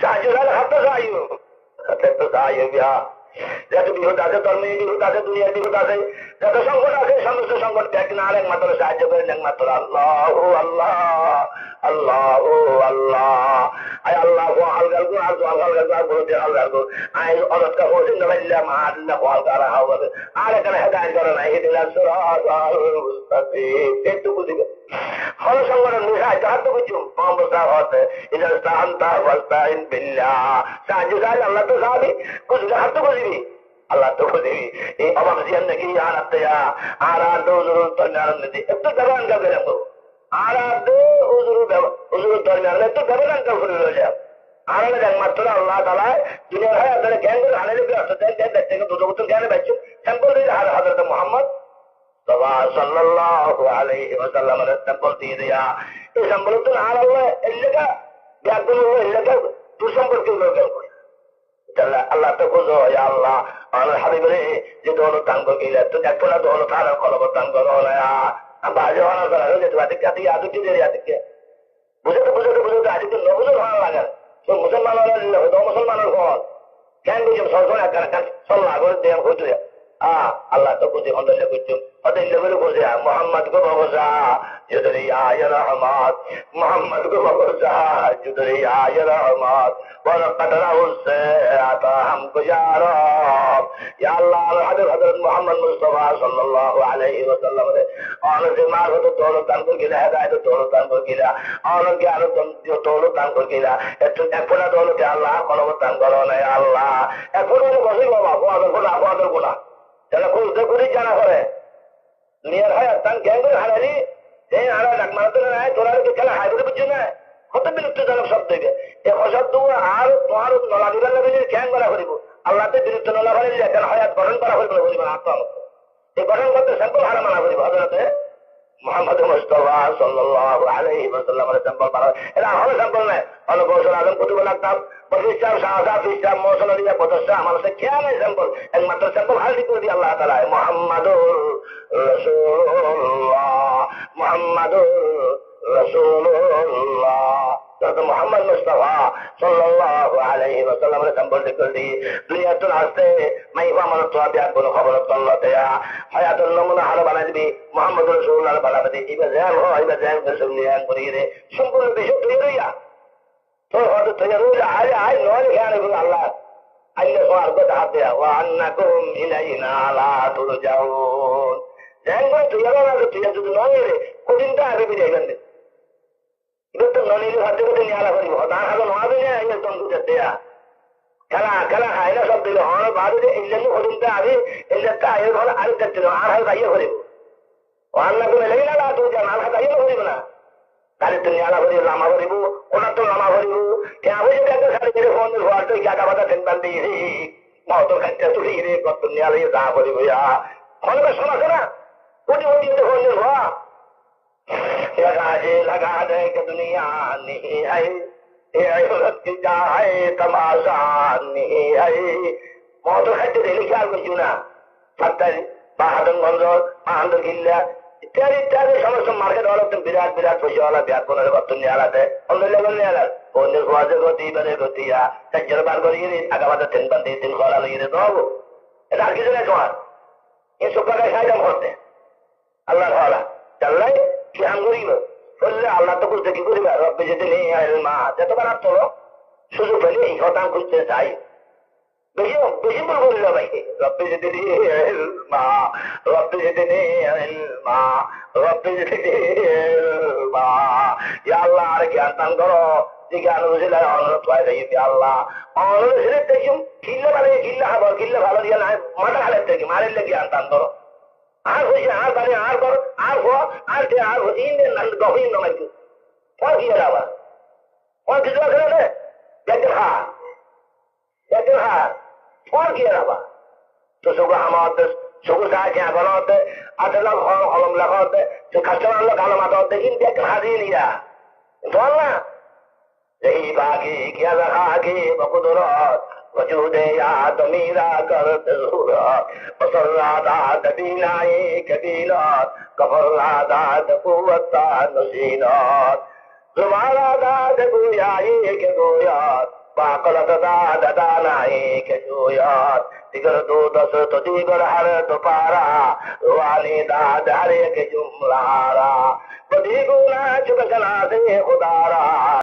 সাহায্য চাইলে হাতটা চাইও, হাতে তো চাইও বিয়া। যত বিপদ আছে, ধর্মীয় বিপদ আছে, দুনিয়ার বিপদ আছে, যত সংকট আছে, সমস্ত সংকট একদিন আর একমাত্র সাহায্য করেন একমাত্র আল্লাহ। আল্লাহ আল্লাহ আল্লাহ আয় আল্লাহ হালকাল গো আর হালকাল আর বলতে হালকাল গো আয় অনৎকা হোসেন দিলাম আল্লাহ হালকাল হবে আর এখানে হেদায়েত করে না হিদিনাস সিরাতাল মুস্তাকিম। একটু বুঝিবে হল সংগঠন মিশাই তো হাত বুঝুম অবস্থা হতে ইজাস্তা আনতা ওয়াস্তাইন বিল্লাহ। সাহায্য চাই আল্লাহ তো সাহাবি বুঝলে হাত তো বুঝবি আল্লাহ তো বুঝবি। এই অভাব জিয়ান নাকি আনাতে আর আর দৌজুর তন্নার নদী একটু দেবান গাবে রাখবো আর হুজুর দরমিয়ান একটু ব্যবধান করে রয়েছে আর একমাত্র আল্লাহ তালা দুনিয়ার হয় আপনারা জ্ঞান করে হালে থেকে দুটো বোতল জ্ঞানে পাচ্ছ স্যাম্পল দিয়ে হাজরত মোহাম্মদ সাল্লাল্লাহু আলাইহি ওয়াসাল্লামের স্যাম্পল দিয়ে দেয়া। এই স্যাম্পল তো আর আল্লাহ এলাকা ব্যাগুন এলাকা দুঃসম্পর্কে লোকের করে আল্লাহ তো খুঁজো আল্লাহ আমার হাবিবরে যে দৌলত দান করিলে তো দেখো না দৌলত আর খলবর দান করো না বাজে হওয়া করা হয়েছে তো আদিকে আদিকে আদিকে দেরি আদিকে বুঝতে বুঝতে বুঝতে আদিকে নবুঝে ভালো লাগে মুসলমান মুসলমানের ফল কেন বুঝলাম সরকার একটা সল্লাহ করে দেয় হইতে আল্লাহ তো বুঝে অন্তর্য করছুম অতএলে করে বুঝে মোহাম্মদ को भरोसा जुदरी आय रहमत मोहम्मद को भरोसा जुदरी आय रहमत वरकत उससे आता हमको या रब या अल्लाह हजरत हजरत मोहम्मद मुस्तफा सल्लल्लाहु अलैहि वसल्लम रे और से मार तो दौलत दान को गिला हिदायत दौलत दान को गिला और ज्ञान जो दौलत दान को गिला একটু একফোঁটা দৌলতে আল্লাহ কলবত দান করো না আল্লাহ একফোঁটা বসে বাবা আদর গোলা যারা খুঁজতে খুঁজি জানা করে দুনিয়ার হয় তার জ্ঞান করে হারালি যে হারা ডাক মারাতে নাই তোরা খেলা হাই করে বুঝছে না কত বিরুদ্ধজনক শব্দ দেবে এই শব্দ আর তোমার নলা দিবার লাগে জ্ঞান করা করিব আল্লাহতে বিরুদ্ধ নলা করিলে এখন হয়াত গঠন করা হইব করিব আত্মা এই গঠন করতে স্যাম্পল হারা মানা করিব হজরতে মোহাম্মদ মুস্তাফা সাল্লাল্লাহু আলাইহি ওয়াসাল্লামের স্যাম্পল পারা এটা হলো স্যাম্পল নয় হলো বছর আদম কুতুব লাগতাম প্রতিষ্ঠা শাহাদাত ইসলাম মৌসুম দিয়া প্রতিষ্ঠা মানুষের খেয়াল নেই স্যাম্পল একমাত্র স্যাম্পল হালদি করে দিয়ে আল্লাহ তাআলা মুহাম্মাদুর রাসূলুল্লাহ মুহাম্মাদুর রাসূলুল্লাহ तो मोहम्मद मुस्तफा सल्लल्लाहु अलैहि वसल्लम ने संबोध कर दी दुनियातुल आस्ते मैं इमाम तो आबिया को खबर अल्लाह तया हयातुल नमूना हाल बना दी मोहम्मद रसूलुल्लाह बना दी इबा जान हो इबा जान के सुनिया करी रे संपूर्ण देश तैयारिया तो हद तैयारिया आय नौल ख्याल है अल्लाह अल्लाह को अर्थ हाथ दिया व अन्नकुम इलैना ला तुरजाउन जान को तैयार ना तो तैयार नौल रे कोदिन ता आगे भी जाइबन ಇವತ್ತು ನೋಡಿದ್ರೆ ಹತ್ತಿರದಲ್ಲಿ ನ್ಯಾಯ ಬರೀಬ ನಾನು ನೋಡಿದ್ರೆ ಐವತ್ತು ತಂದು খেলা খেলা খাইলে সব দিল হওয়ার বাদে ইল্লেন হরিমটা আমি ইল্লেনটা আয়ের হলে আর দেখছিল আর হাল তাইয়ে করিব ও আল্লাহ করে লেগে না তুই জান আর তাইয়ে করিব না তাহলে তুই ন্যায় করিব লামা করিব ওটা তো লামা করিব আমি যদি একটা সাড়ে মেরে ফোন হওয়ার তো গাটা বাটা টেনবান দিয়ে মহতর খাইতে তুলি রে কত ন্যায় যা করিব ফোনটা শোনাছে না কোটি কোটি ফোন হওয়া लगा दे कि दुनिया नहीं है ये औरत की जाए तमाशा नहीं है मौत खाते दिल ख्याल को चुना सत्तर बाहदन गंजर महांदर किल्ला इत्यादि इत्यादि समस्त मार्केट वाला तुम विराट विराट पैसे वाला ब्याज को नरे बत्तुन नहीं आला थे उन्हें लेवल नहीं आला उन्हें स्वास्थ्य को दी बने को दिया सच्चर बार को ये आगे बात तीन बंदे तीन वाला नहीं ये तो ये दार किसने तुम्हार ये सुबह का शायद हम होते अल्लाह वाला चल रहे कि हम गरीब বললে আল্লাহ তো বুঝতে কি করিবা রব্বে যেতে নেই মা যতবার আর তোলো সুযোগ পেলে এই কথা খুঁজতে চাই বেশি বেশি বল বলিল ভাই রব্বে যেতে নেই মা রব্বে যেতে নেই মা রব্বে যেতে নেই মা ইয়া আল্লাহ আর জ্ঞান দান করো যে জ্ঞান বুঝলে অনুরোধ পাই যাই আল্লাহ অনুরোধ ছেড়ে দেখুন কিল্লা মানে কিল্লা খাবার কিল্লা ভালো দিয়ে না মাথা খালের থেকে মারেলে জ্ঞান দান করো আর হয়েছে আর বাড়ি আর কর আর হো আর আর ইন্ডিয়ান গহীন নয় কি যাবা কিছু আছে না দেখতে খা ফল কি যাবা তো সগু আমাদের সগু সাহায্য এখন হতে আধা হলম লেখা হতে কাস্টমার লোক আলো মাথা হতে কিন্তু একটা হাজিয়ে নিয়া বল না এই বাঘে কিয়া দেখা আগে বকুদরত وجود آدمیرا کرد زورات وصرادات بینائی کبیلات کفرادات قوتا نزینات तुम्हारा दाद गोयाई के गोयात पाकलत दाद दानाई के गोयात दिगर दो दस तो दिगर हर दोपारा वाली दाद हरे के जुमलारा बदी गुना चुकना से खुदारा